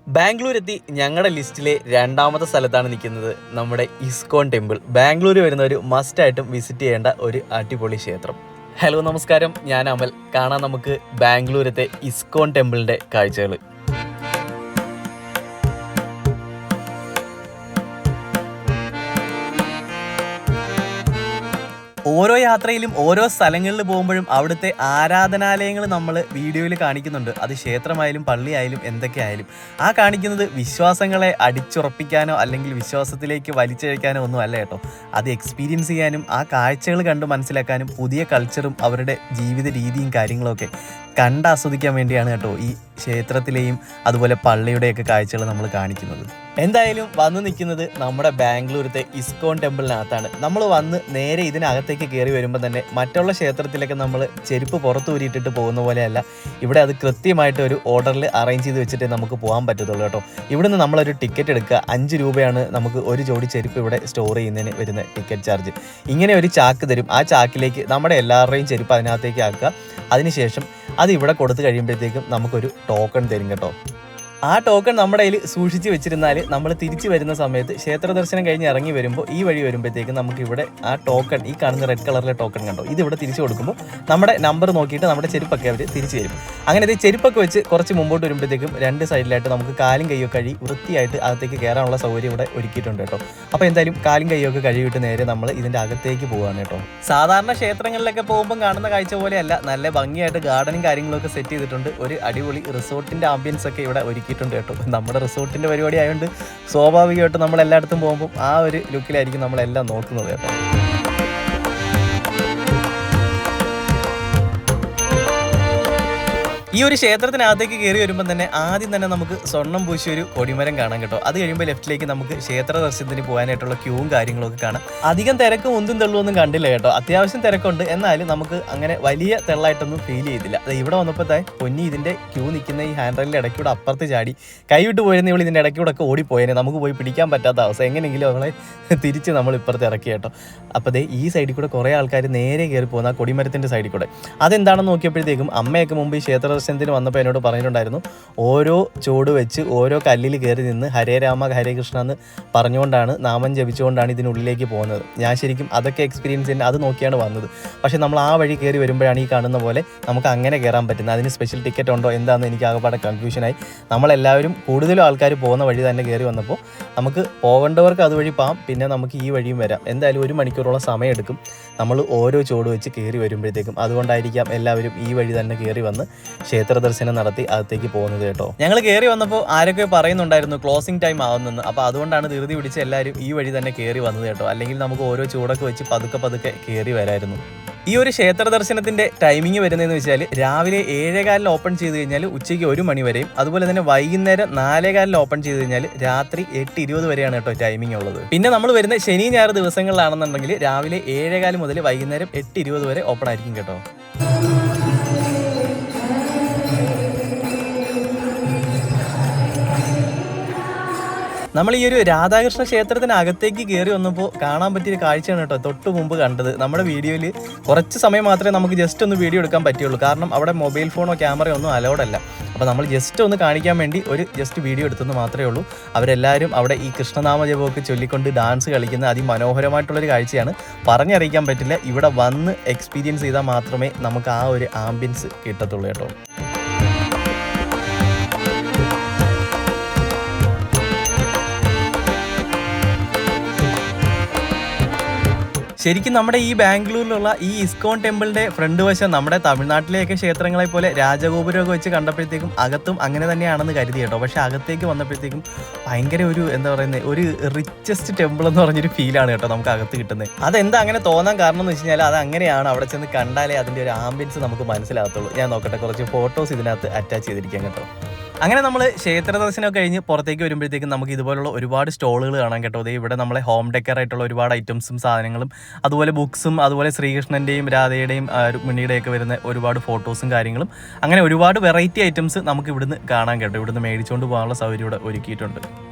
ബാംഗ്ലൂർ എത്തി ഞങ്ങളുടെ ലിസ്റ്റിലെ രണ്ടാമത്തെ സ്ഥലത്താണ് നിൽക്കുന്നത് നമ്മുടെ ഇസ്കോൺ ടെമ്പിൾ. ബാംഗ്ലൂർ വരുന്നവർ മസ്റ്റായിട്ടും വിസിറ്റ് ചെയ്യേണ്ട ഒരു അടിപൊളി ക്ഷേത്രം. ഹലോ നമസ്കാരം, ഞാൻ അമൽ. കാണാൻ നമുക്ക് ബാംഗ്ലൂരത്തെ ഇസ്കോൺ ടെമ്പിളിൻ്റെ കാഴ്ചകൾ. ഓരോ യാത്രയിലും ഓരോ സ്ഥലങ്ങളിൽ പോകുമ്പോഴും അവിടുത്തെ ആരാധനാലയങ്ങൾ നമ്മൾ വീഡിയോയിൽ കാണിക്കുന്നുണ്ട്. അത് ക്ഷേത്രമായാലും പള്ളിയായാലും എന്തൊക്കെയായാലും ആ കാണിക്കുന്നത് വിശ്വാസങ്ങളെ അടിച്ചുറപ്പിക്കാനോ അല്ലെങ്കിൽ വിശ്വാസത്തിലേക്ക് വലിച്ചഴിക്കാനോ ഒന്നും അല്ല കേട്ടോ. അത് എക്സ്പീരിയൻസ് ചെയ്യാനും ആ കാഴ്ചകൾ കണ്ട് മനസ്സിലാക്കാനും പുതിയ കൾച്ചറും അവരുടെ ജീവിത രീതിയും കാര്യങ്ങളൊക്കെ കണ്ടാസ്വദിക്കാൻ വേണ്ടിയാണ് കേട്ടോ ഈ ക്ഷേത്രത്തിലെയും അതുപോലെ പള്ളിയുടെയൊക്കെ കാഴ്ചകൾ നമ്മൾ കാണിക്കുന്നത്. എന്തായാലും വന്ന് നിൽക്കുന്നത് നമ്മുടെ ബാംഗ്ലൂരത്തെ ഇസ്കോൺ ടെമ്പിളിനകത്താണ്. നമ്മൾ വന്ന് നേരെ ഇതിനകത്തേക്ക് കയറി വരുമ്പോൾ തന്നെ മറ്റുള്ള ക്ഷേത്രത്തിലൊക്കെ നമ്മൾ ചെരുപ്പ് പുറത്ത് ഊരിയിട്ടിട്ട് പോകുന്ന പോലെയല്ല. ഇവിടെ അത് കൃത്യമായിട്ട് ഒരു ഓർഡറിൽ അറേഞ്ച് ചെയ്ത് വെച്ചിട്ടേ നമുക്ക് പോകാൻ പറ്റത്തുള്ളൂ കേട്ടോ. ഇവിടുന്ന് നമ്മളൊരു ടിക്കറ്റ് എടുക്കുക. 5 രൂപയാണ് നമുക്ക് ഒരു ജോഡി ചെരുപ്പ് ഇവിടെ സ്റ്റോർ ചെയ്യുന്നതിന് വരുന്ന ടിക്കറ്റ് ചാർജ്. ഇങ്ങനെ ഒരു ചാക്ക് തരും. ആ ചാക്കിലേക്ക് നമ്മുടെ എല്ലാവരുടെയും ചെരുപ്പ് അതിനകത്തേക്ക് ആക്കുക. അതിനുശേഷം അത് ഇവിടെ കൊടുത്തു കഴിയുമ്പോഴത്തേക്കും നമുക്കൊരു ടോക്കൺ തരും കേട്ടോ. ആ ടോക്കൺ നമ്മുടെ കയ്യിൽ സൂക്ഷിച്ച് വെച്ചിരുന്നാൽ നമ്മൾ തിരിച്ചു വരുന്ന സമയത്ത് ക്ഷേത്ര ദർശനം കഴിഞ്ഞ് ഇറങ്ങി വരുമ്പോൾ ഈ വഴി വരുമ്പോഴത്തേക്കും നമുക്ക് ഇവിടെ ആ ടോക്കൺ, ഈ കാണുന്ന റെഡ് കളറിലെ ടോക്കൺ കണ്ടോ, ഇതിവിടെ തിരിച്ചു കൊടുക്കുമ്പോൾ നമ്മുടെ നമ്പർ നോക്കിയിട്ട് നമ്മുടെ ചെരുപ്പൊക്കെ അവർ തിരിച്ചു തരും. അങ്ങനെ ഇത് ചെരുപ്പൊക്കെ വെച്ച് കുറച്ച് മുമ്പോട്ട് വരുമ്പോഴത്തേക്കും 2 സൈഡിലായിട്ട് നമുക്ക് കാലും കൈയൊക്കെ കഴുകി വൃത്തിയായിട്ട് അകത്തേക്ക് കയറാനുള്ള സൗകര്യം ഇവിടെ ഒരുക്കിയിട്ടുണ്ട് കേട്ടോ. അപ്പോൾ എന്തായാലും കാലും കൈയൊക്കെ കഴുകിയിട്ട് നേരെ നമ്മൾ ഇതിൻ്റെ അകത്തേക്ക് പോവുകയാണ് കേട്ടോ. സാധാരണ ക്ഷേത്രങ്ങളിലൊക്കെ പോകുമ്പോൾ കാണുന്ന കാഴ്ച പോലെയല്ല, നല്ല ഭംഗിയായിട്ട് ഗാർഡനും കാര്യങ്ങളൊക്കെ സെറ്റ് ചെയ്തിട്ടുണ്ട്. ഒരു അടിപൊളി റിസോർട്ടിൻ്റെ ആംബിയൻസ് ഒക്കെ ഇവിടെ ഒരുക്കിയിട്ടുണ്ട് കേട്ടോ. നമ്മുടെ റിസോർട്ടിൻ്റെ പരിപാടി ആയതുകൊണ്ട് സ്വാഭാവികമായിട്ട് നമ്മൾ എല്ലായിടത്തും പോകുമ്പോൾ ആ ഒരു ലുക്കിലായിരിക്കും നമ്മളെല്ലാം നോക്കുന്നത് കേട്ടോ. ഈ ഒരു ക്ഷേത്രത്തിനകത്തേക്ക് കയറി വരുമ്പോൾ തന്നെ ആദ്യം തന്നെ നമുക്ക് സ്വർണ്ണം പൂശിയ ഒരു കൊടിമരം കാണാം കേട്ടോ. അത് കഴിയുമ്പോൾ ലെഫ്റ്റിലേക്ക് നമുക്ക് ക്ഷേത്ര ദർശനത്തിന് പോകാനായിട്ടുള്ള ക്യൂവും കാര്യങ്ങളൊക്കെ കാണാം. അധികം തിരക്കും ഉന്തും തെള്ളുമൊന്നും കണ്ടില്ല കേട്ടോ. അത്യാവശ്യം തിരക്കുണ്ട്, എന്നാലും നമുക്ക് അങ്ങനെ വലിയ തെള്ളായിട്ടൊന്നും ഫീൽ ചെയ്തില്ല. ഇവിടെ വന്നപ്പോൾ പൊന്നി ഇതിൻ്റെ ക്യൂ നിൽക്കുന്ന ഈ ഹാൻഡ് റെയിലിൻ്റെ ഇടയ്ക്കൂടെ അപ്പുറത്ത് ചാടി കൈവിട്ട് പോയിരുന്ന ഇവിടെ ഇതിൻ്റെ ഇടയ്ക്കൂടെ ഒക്കെ ഓടിപ്പോയേനെ. നമുക്ക് പോയി പിടിക്കാൻ പറ്റാത്ത അവസ്ഥ. എങ്ങനെയെങ്കിലും അവളെ തിരിച്ച് നമ്മൾ ഇപ്പുറത്ത് ഇറക്കി കേട്ടോ. അപ്പോൾ ഈ സൈഡിൽ കൂടെ കുറേ ആൾക്കാർ നേരെ കയറി പോകുന്ന ആ കൊടിമരത്തിൻ്റെ സൈഡിൽ കൂടെ. അതെന്താണെന്ന് നോക്കിയപ്പോഴത്തേക്കും അമ്മയൊക്കെ മുമ്പ് ഈ ക്ഷേത്ര ദർശനത്തിന് വന്നപ്പോൾ എന്നോട് പറഞ്ഞിട്ടുണ്ടായിരുന്നു, ഓരോ ചുവട് വെച്ച് ഓരോ കല്ലിൽ കയറി നിന്ന് ഹരേ രാമ ഹരേ കൃഷ്ണ എന്ന് പറഞ്ഞുകൊണ്ടാണ്, നാമം ജപിച്ചുകൊണ്ടാണ് ഇതിനുള്ളിലേക്ക് പോകുന്നത്. ഞാൻ ശരിക്കും അതൊക്കെ എക്സ്പീരിയൻസ് ചെയ്യുന്നത് അത് നോക്കിയാണ് വന്നത്. പക്ഷേ നമ്മൾ ആ വഴി കയറി വരുമ്പോഴാണ് ഈ കാണുന്ന പോലെ നമുക്ക് അങ്ങനെ കയറാൻ പറ്റുന്നത്. അതിന് സ്പെഷ്യൽ ടിക്കറ്റ് ഉണ്ടോ എന്താണെന്ന് എനിക്ക് ആകെപ്പാടെ കൺഫ്യൂഷനായി. നമ്മളെല്ലാവരും കൂടുതലും ആൾക്കാർ പോകുന്ന വഴി തന്നെ കയറി വന്നപ്പോൾ നമുക്ക് പോകേണ്ടവർക്ക് അതുവഴി പോകാം, പിന്നെ നമുക്ക് ഈ വഴിയും വരാം. എന്തായാലും 1 മണിക്കൂറോളം സമയം എടുക്കും നമ്മൾ ഓരോ ചുവട് വെച്ച് കയറി വരുമ്പോഴത്തേക്കും. അതുകൊണ്ടായിരിക്കാം എല്ലാവരും ഈ വഴി തന്നെ കയറി വന്ന് ക്ഷേത്ര ദർശനം നടത്തി അകത്തേക്ക് പോകുന്നത് കേട്ടോ. ഞങ്ങൾ കയറി വന്നപ്പോൾ ആരൊക്കെ പറയുന്നുണ്ടായിരുന്നു ക്ലോസിംഗ് ടൈം ആവുന്നെന്ന്. അപ്പോൾ അതുകൊണ്ടാണ് ധൃതി പിടിച്ച് എല്ലാവരും ഈ വഴി തന്നെ കയറി വന്നത് കേട്ടോ. അല്ലെങ്കിൽ നമുക്ക് ഓരോ ചൂടൊക്കെ വെച്ച് പതുക്കെ കയറി വരായിരുന്നു. ഈ ഒരു ക്ഷേത്ര ദർശനത്തിൻ്റെ ടൈമിങ് വരുന്നതെന്ന് വെച്ചാൽ രാവിലെ 7:15 ഓപ്പൺ ചെയ്ത് കഴിഞ്ഞാൽ ഉച്ചയ്ക്ക് 1 മണി വരെയും, അതുപോലെ തന്നെ വൈകുന്നേരം 4:15 ഓപ്പൺ ചെയ്ത് കഴിഞ്ഞാൽ രാത്രി 8:20 വരെയാണ് കേട്ടോ ടൈമിംഗ് ഉള്ളത്. പിന്നെ നമ്മൾ വരുന്ന ശനി ഞായർ ദിവസങ്ങളിലാണെന്നുണ്ടെങ്കിൽ രാവിലെ 7:15 മുതൽ വൈകുന്നേരം 8:20 വരെ ഓപ്പൺ ആയിരിക്കും കേട്ടോ. നമ്മൾ ഈ ഒരു രാധാകൃഷ്ണ ക്ഷേത്രത്തിനകത്തേക്ക് കയറി വന്നപ്പോൾ കാണാൻ പറ്റിയൊരു കാഴ്ചയാണ് കേട്ടോ തൊട്ട് മുമ്പ് കണ്ടത്. നമ്മുടെ വീഡിയോയിൽ കുറച്ച് സമയം മാത്രമേ നമുക്ക് ജസ്റ്റ് ഒന്ന് വീഡിയോ എടുക്കാൻ പറ്റുള്ളൂ, കാരണം അവിടെ മൊബൈൽ ഫോണോ ക്യാമറയോ ഒന്നും അലൗഡ് അല്ല. അപ്പോൾ നമ്മൾ ജസ്റ്റ് ഒന്ന് കാണിക്കാൻ വേണ്ടി ഒരു ജസ്റ്റ് വീഡിയോ എടുത്തെന്ന് മാത്രമേ ഉള്ളൂ. അവരെല്ലാവരും അവിടെ ഈ കൃഷ്ണനാമ ജപമൊക്കെ ചൊല്ലിക്കൊണ്ട് ഡാൻസ് കളിക്കുന്ന അതിമനോഹരമായിട്ടുള്ളൊരു കാഴ്ചയാണ്. പറഞ്ഞറിയിക്കാൻ പറ്റില്ല. ഇവിടെ വന്ന് എക്സ്പീരിയൻസ് ചെയ്താൽ മാത്രമേ നമുക്ക് ആ ഒരു ആംബിയൻസ് കിട്ടത്തുള്ളൂ കേട്ടോ. ശരിക്കും നമ്മുടെ ഈ ബാംഗ്ലൂരിലുള്ള ഈ ഇസ്കോൺ ടെമ്പിളിൻ്റെ ഫ്രണ്ട് വശം നമ്മുടെ തമിഴ്നാട്ടിലെയൊക്കെ ക്ഷേത്രങ്ങളെ പോലെ രാജഗോപുരമൊക്കെ വെച്ച് കണ്ടപ്പോഴത്തേക്കും അകത്തും അങ്ങനെ തന്നെയാണെന്ന് കരുതി കേട്ടോ. പക്ഷേ അകത്തേക്ക് വന്നപ്പോഴത്തേക്കും ഭയങ്കര ഒരു ഒരു റിച്ചസ്റ്റ് ടെമ്പിൾ എന്ന് പറഞ്ഞൊരു ഫീലാണ് കേട്ടോ നമുക്ക് അകത്ത് കിട്ടുന്നത്. അതെന്താ അങ്ങനെ തോന്നാൻ കാരണം എന്ന് വെച്ച് കഴിഞ്ഞാൽ അത് അങ്ങനെയാണ്. അവിടെ ചെന്ന് കണ്ടാലേ അതിൻ്റെ ഒരു ആംബിയൻസ് നമുക്ക് മനസ്സിലാകത്തുള്ളൂ. ഞാൻ നോക്കട്ടെ, കുറച്ച് ഫോട്ടോസ് ഇതിനകത്ത് അറ്റാച്ച് ചെയ്തിരിക്കാം കേട്ടോ. അങ്ങനെ നമ്മൾ ക്ഷേത്ര ദർശനം കഴിഞ്ഞ് പുറത്തേക്ക് വരുമ്പോഴത്തേക്കും നമുക്ക് ഇതുപോലുള്ള ഒരുപാട് സ്റ്റോളുകൾ കാണാൻ കേട്ടോ. ഇവിടെ നമ്മളെ ഹോം ഡെക്കർ ആയിട്ടുള്ള ഒരുപാട് ഐറ്റംസും സാധനങ്ങളും, അതുപോലെ ബുക്സും, അതുപോലെ ശ്രീകൃഷ്ണൻ്റെയും രാധയുടെയും രുക്മിണിയുടെയൊക്കെ വരുന്ന ഒരുപാട് ഫോട്ടോസും കാര്യങ്ങളും, അങ്ങനെ ഒരുപാട് വെറൈറ്റി ഐറ്റംസ് നമുക്ക് ഇവിടുന്ന് കാണാൻ കേട്ടോ. ഇവിടുന്ന് മേടിച്ചുകൊണ്ട് പോകാനുള്ള സൗകര്യം ഇവിടെ ഒരുക്കിയിട്ടുണ്ട്.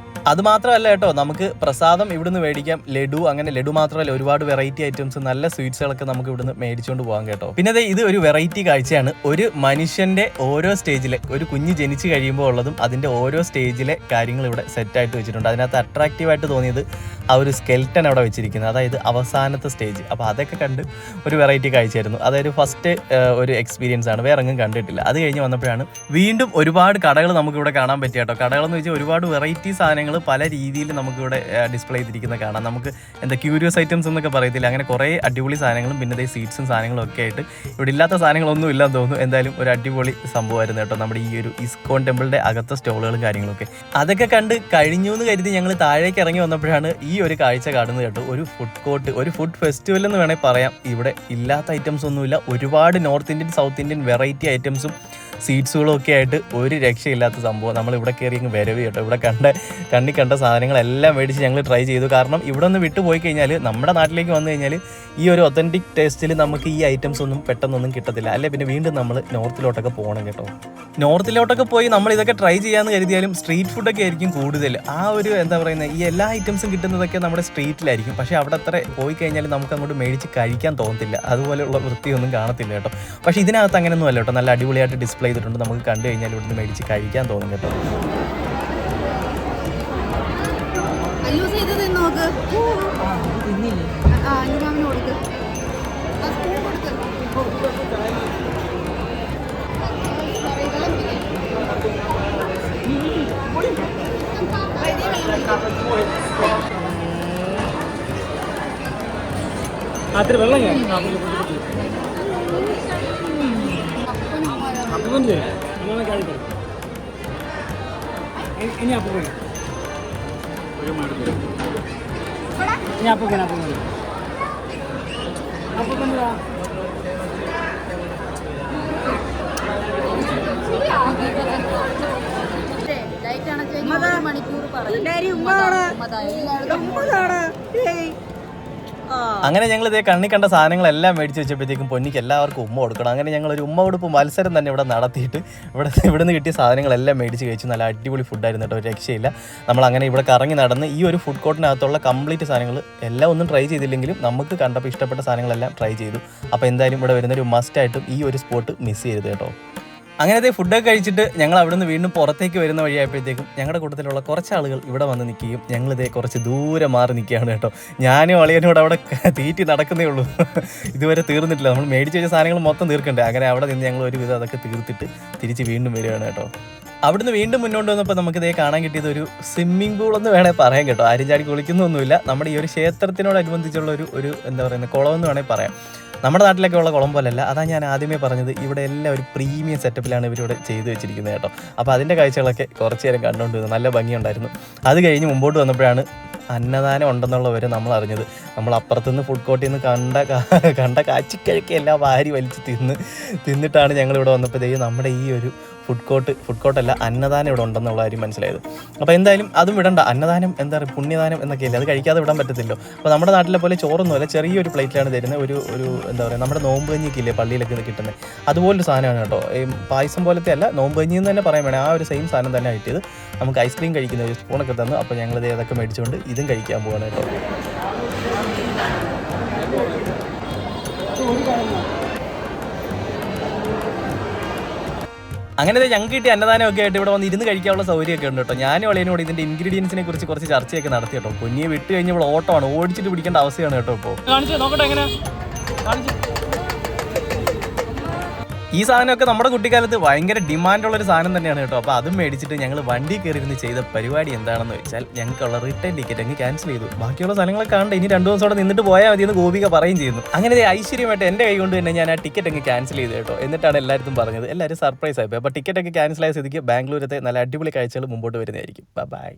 അത് മാത്രമല്ല കേട്ടോ, നമുക്ക് പ്രസാദം ഇവിടുന്ന് മേടിക്കാം, ലഡു, അങ്ങനെ ലഡു മാത്രമല്ല ഒരുപാട് വെറൈറ്റി ഐറ്റംസ് നല്ല സ്വീറ്റ്സുകളൊക്കെ നമുക്ക് ഇവിടുന്ന് മേടിച്ചുകൊണ്ട് പോകാം കേട്ടോ. പിന്നെ ഇത് ഒരു വെറൈറ്റി കാഴ്ചയാണ്. ഒരു മനുഷ്യന്റെ ഓരോ സ്റ്റേജിലെ ഒരു കുഞ്ഞ് ജനിച്ചു കഴിയുമ്പോൾ ഉള്ളതും അതിന്റെ ഓരോ സ്റ്റേജിലെ കാര്യങ്ങൾ ഇവിടെ സെറ്റായിട്ട് വെച്ചിട്ടുണ്ട്. അതിനകത്ത് അട്രാക്റ്റീവായിട്ട് തോന്നിയത് ആ ഒരു സ്കെൽട്ടൻ അവിടെ വെച്ചിരിക്കുന്നത്, അതായത് അവസാനത്തെ സ്റ്റേജ്. അപ്പോൾ അതൊക്കെ കണ്ട് ഒരു വെറൈറ്റി കാഴ്ചയായിരുന്നു. അതായത് ഫസ്റ്റ് ഒരു എക്സ്പീരിയൻസ് ആണ്, വേറെ എങ്ങും കണ്ടിട്ടില്ല. അത് കഴിഞ്ഞ് വന്നപ്പോഴാണ് വീണ്ടും ഒരുപാട് കടകൾ നമുക്കിവിടെ കാണാൻ പറ്റിയ കേട്ടോ. കടകളെന്ന് വെച്ചാൽ ഒരുപാട് വെറൈറ്റി സാധനങ്ങൾ പല രീതിയിൽ നമുക്കിവിടെ ഡിസ്പ്ലേ ചെയ്തിരിക്കുന്നത് കാണാം. നമുക്ക് എന്താ ക്യൂരിയസ് ഐറ്റംസ് എന്നൊക്കെ പറയത്തില്ല, അങ്ങനെ കുറേ അടിപൊളി സാധനങ്ങളും പിന്നെ സീറ്റ്സും സാധനങ്ങളും ഒക്കെ ആയിട്ട് ഇവിടെ ഇല്ലാത്ത സാധനങ്ങളൊന്നും ഇല്ലെന്ന് തോന്നുന്നു. എന്തായാലും ഒരു അടിപൊളി സംഭവമായിരുന്നു കേട്ടോ നമ്മുടെ ഈ ഒരു ഇസ്കോൺ ടെമ്പിളിന്റെ അകത്തെ സ്റ്റോളുകളും കാര്യങ്ങളൊക്കെ. അതൊക്കെ കണ്ട് കഴിഞ്ഞു എന്ന് കരുതി ഞങ്ങൾ താഴേക്ക് ഇറങ്ങി വന്നപ്പോഴാണ് ഈ ഒരു കാഴ്ച കാണുന്നത് കേട്ടോ. ഒരു ഫുഡ് കോർട്ട്, ഒരു ഫുഡ് ഫെസ്റ്റിവൽ എന്ന് വേണമെങ്കിൽ പറയാം. ഇവിടെ ഇല്ലാത്ത ഐറ്റംസ് ഒന്നുമില്ല, ഒരുപാട് north Indian south Indian variety ഐറ്റംസും സീറ്റ്സുകളും ഒക്കെ ആയിട്ട് ഒരു രക്ഷയില്ലാത്ത സംഭവം. നമ്മളിവിടെ കയറി അങ്ങ് വരവ് കേട്ടോ. ഇവിടെ കണ്ണി കണ്ട സാധനങ്ങളെല്ലാം മേടിച്ച് ഞങ്ങൾ ട്രൈ ചെയ്തു. കാരണം ഇവിടെ നിന്ന് വിട്ടു പോയി കഴിഞ്ഞാൽ നമ്മുടെ നാട്ടിലേക്ക് വന്നു കഴിഞ്ഞാൽ ഈ ഒരു ഒത്തൻറ്റിക് ടേസ്റ്റിൽ നമുക്ക് ഈ ഐറ്റംസ് ഒന്നും പെട്ടെന്നൊന്നും കിട്ടത്തില്ല. അല്ലെ പിന്നെ വീണ്ടും നമ്മൾ നോർത്തിലോട്ടൊക്കെ പോകണം കേട്ടോ. നോർത്തിലോട്ടൊക്കെ പോയി നമ്മൾ ഇതൊക്കെ ട്രൈ ചെയ്യാമെന്ന് കരുതിയാലും സ്ട്രീറ്റ് ഫുഡൊക്കെ ആയിരിക്കും കൂടുതൽ. ആ ഒരു എന്താ പറയുന്നത്, ഈ എല്ലാ ഐറ്റംസും കിട്ടുന്നതൊക്കെ നമ്മുടെ സ്ട്രീറ്റിലായിരിക്കും. പക്ഷേ അവിടെ അത്ര പോയി കഴിഞ്ഞാൽ നമുക്ക് അങ്ങോട്ട് മേടിച്ച് കഴിക്കാൻ തോന്നത്തില്ല, അതുപോലെയുള്ള വൃത്തിയൊന്നും കാണത്തില്ല കേട്ടോ. പക്ഷേ ഇതിനകത്ത് അങ്ങനെയൊന്നും അല്ല കേട്ടോ, നല്ല അടിപൊളിയായിട്ട് ഡിസ്പ്ലേ ചെയ്തിട്ടുണ്ട്. നമുക്ക് കണ്ടു കഴിഞ്ഞാൽ ഇവിടുന്ന് മേടിച്ച് കഴിക്കാൻ തോന്നും കേട്ടോ. അത്ര വെള്ളം ഇനി അപ്പൊ മണിക്കൂർ അങ്ങനെ ഞങ്ങൾ ഇതേ കണ്ണി കണ്ട സാധനങ്ങളെല്ലാം മേടിച്ച് വെച്ചപ്പോഴത്തേക്കും പൊന്നിക്ക് എല്ലാവർക്കും ഉമ്മ കൊടുക്കണം. അങ്ങനെ ഞങ്ങൾ ഒരു ഉമ്മ കൊടുപ്പ് മത്സരം തന്നെ ഇവിടെ നടത്തിയിട്ട് ഇവിടുന്ന് കിട്ടിയ സാധനങ്ങളെല്ലാം മേടിച്ച് കഴിച്ചു. നല്ല അടിപൊളി ഫുഡായിരുന്നു കേട്ടോ, ഒരു രക്ഷയില്ല. നമ്മളങ്ങനെ ഇവിടെ കറങ്ങി നടന്ന് ഈ ഒരു ഫുഡ് കോർട്ടിനകത്തുള്ള കംപ്ലീറ്റ് സാധനങ്ങൾ എല്ലാം ഒന്നും ട്രൈ ചെയ്തില്ലെങ്കിലും നമുക്ക് കണ്ടപ്പോൾ ഇഷ്ടപ്പെട്ട സാധനങ്ങളെല്ലാം ട്രൈ ചെയ്തു. അപ്പോൾ എന്തായാലും ഇവിടെ വരുന്നൊരു മസ്റ്റായിട്ടും ഈ ഒരു സ്പോട്ട് മിസ് ചെയ്യരുത് കേട്ടോ. അങ്ങനത്തെ ഫുഡൊക്കെ കഴിച്ചിട്ട് ഞങ്ങൾ അവിടുന്ന് വീണ്ടും പുറത്തേക്ക് വരുന്ന വഴിയായപ്പോഴത്തേക്കും ഞങ്ങളുടെ കൂട്ടത്തിലുള്ള കുറച്ച് ആളുകൾ ഇവിടെ വന്ന് നിൽക്കുകയും ഞങ്ങളിതേ കുറച്ച് ദൂരെ മാറി നിൽക്കുകയാണ് കേട്ടോ. ഞാനും അളിയനോട് അവിടെ തീറ്റി നടക്കുന്നേ ഉള്ളൂ, ഇതുവരെ തീർന്നിട്ടില്ല. നമ്മൾ മേടിച്ച് വെച്ച സാധനങ്ങൾ മൊത്തം തീർക്കണ്ടേ. അങ്ങനെ അവിടെ നിന്ന് ഞങ്ങൾ ഒരുവിധം അതൊക്കെ തീർത്തിട്ട് തിരിച്ച് വീണ്ടും വരികയാണ് കേട്ടോ. അവിടുന്ന് വീണ്ടും മുന്നോട്ട് വന്നപ്പോൾ നമുക്കിതേ കാണാൻ കിട്ടിയത് ഒരു സ്വിമ്മിംഗ് പൂൾ എന്ന് വേണമെങ്കിൽ പറയാം കേട്ടോ. ആരും ചാടി കുളിക്കുന്നൊന്നുമില്ല, നമ്മുടെ ഈ ഒരു ക്ഷേത്രത്തിനോടനുബന്ധിച്ചുള്ള ഒരു എന്താ പറയുന്നത് കുളം എന്ന് വേണമെങ്കിൽ പറയാം. നമ്മുടെ നാട്ടിലൊക്കെ ഉള്ള കുളം പോലല്ല. അതാ ഞാൻ ആദ്യമേ പറഞ്ഞത്, ഇവിടെ എല്ലാം ഒരു പ്രീമിയം സെറ്റപ്പിലാണ് ഇവരിവിടെ ചെയ്തു വെച്ചിരിക്കുന്നത് കേട്ടോ. അപ്പോൾ അതിൻ്റെ കാഴ്ചകളൊക്കെ കുറച്ച് നേരം കണ്ടുകൊണ്ടിരുന്നു, നല്ല ഭംഗിയുണ്ടായിരുന്നു. അത് കഴിഞ്ഞ് മുമ്പോട്ട് വന്നപ്പോഴാണ് അന്നദാനം ഉണ്ടെന്നുള്ളവരെ നമ്മൾ അറിഞ്ഞത്. നമ്മൾ അപ്പുറത്തുനിന്ന് ഫുഡ് കോർട്ടിൽ നിന്ന് കണ്ട കാച്ചിക്കഴിക്ക് എല്ലാം വാരി വലിച്ച് തിന്നിട്ടാണ് ഞങ്ങളിവിടെ വന്നപ്പോഴത്തേക്കും നമ്മുടെ ഈ ഒരു ഫുഡ് കോർട്ടല്ല അന്നദാനം ഇവിടെ ഉണ്ടെന്നുള്ള കാര്യം മനസ്സിലായത്. അപ്പോൾ എന്തായാലും അതും വിടണ്ട. അന്നദാനം എന്താ പറയുക, പുണ്യദാനം എന്നൊക്കെയല്ലേ, അത് കഴിക്കാതെ വിടാൻ പറ്റത്തില്ലോ. അപ്പോൾ നമ്മുടെ നാട്ടിലെ പോലെ ചോറൊന്നുമല്ല, ചെറിയൊരു പ്ലേറ്റിലാണ് തരുന്നത്. ഒരു എന്താ പറയുക, നമ്മുടെ നോമ്പ് കഞ്ഞിക്കില്ലേ പള്ളിയിലൊക്കെ കിട്ടുന്നത്, അതുപോലൊരു സാധനമാണ് കേട്ടോ. ഈ പായസം പോലത്തെ അല്ല, നോമ്പ് കഞ്ഞി എന്ന് തന്നെ പറയാൻ വേണേ, ആ ഒരു സെയിം സാധനം തന്നെ കിട്ടിയത്. നമുക്ക് ഐസ്ക്രീം കഴിക്കുന്ന ഒരു സ്പൂണൊക്കെ തന്നു. അപ്പോൾ ഞങ്ങളിത് അതൊക്കെ മേടിച്ചുകൊണ്ട് ഇതും കഴിക്കാൻ പോവാണ് കേട്ടോ. അങ്ങനെ ഞങ്ങൾക്ക് കിട്ടിയ അന്നദാനമൊക്കെ ആയിട്ട് ഇവിടെ വന്ന് ഇരുന്ന് കഴിക്കാനുള്ള സൗകര്യമൊക്കെ ഉണ്ട് കേട്ടോ. ഞാനും അളിയനോട് ഇതിൻ്റെ ഇൻഗ്രീഡിയൻസിനെ കുറിച്ച് കുറച്ച് ചർച്ചയൊക്കെ നടത്തി കേട്ടോ. കുഞ്ഞിയെ വിട്ട് കഴിഞ്ഞപ്പോൾ ഓട്ടമാണ്, ഓടിച്ചിട്ട് പിടിക്കേണ്ട അവസ്ഥയാണ് കേട്ടോ. ഇപ്പോൾ ഈ സാധനമൊക്കെ നമ്മുടെ കുട്ടിക്കാലത്ത് ഭയങ്കര ഡിമാൻഡുള്ളൊരു സാധനം തന്നെയാണ് കേട്ടോ. അപ്പോൾ അതും മേടിച്ചിട്ട് ഞങ്ങൾ വണ്ടി കയറിയിരുന്ന് ചെയ്ത പരിപാടി എന്താണെന്ന് വെച്ചാൽ ഞങ്ങൾക്കുള്ള റിട്ടേൺ ടിക്കറ്റ് അങ്ങ് ക്യാൻസൽ ചെയ്തു. ബാക്കിയുള്ള സ്ഥലങ്ങളൊക്കെ കാണണ്ട, ഇനി 2 ദിവസം അവിടെ നിന്നിട്ട് പോയാൽ മതിയെന്ന് ഗോപിക പറയുകയും ചെയ്യുന്നു. അങ്ങനെ ഐശ്വര്യമായിട്ട് എൻ്റെ കൈ കൊണ്ട് തന്നെ ഞാൻ ആ ടിക്കറ്റ് അങ്ങ് ക്യാൻസൽ ചെയ്തു കേട്ടോ. എന്നിട്ടാണ് എല്ലാവരും പറഞ്ഞത്, എല്ലാവരും സർപ്രൈസ് ആയിപ്പോയി. അപ്പോൾ ടിക്കറ്റ് ഒക്കെ ക്യാൻസൽ ആയ സ്ഥിതിക്ക് ബാംഗ്ലൂരത്തെ നല്ല അടിപൊളി കാഴ്ചകൾ മുമ്പോട്ട് വരുന്നതായിരിക്കും. ബൈ.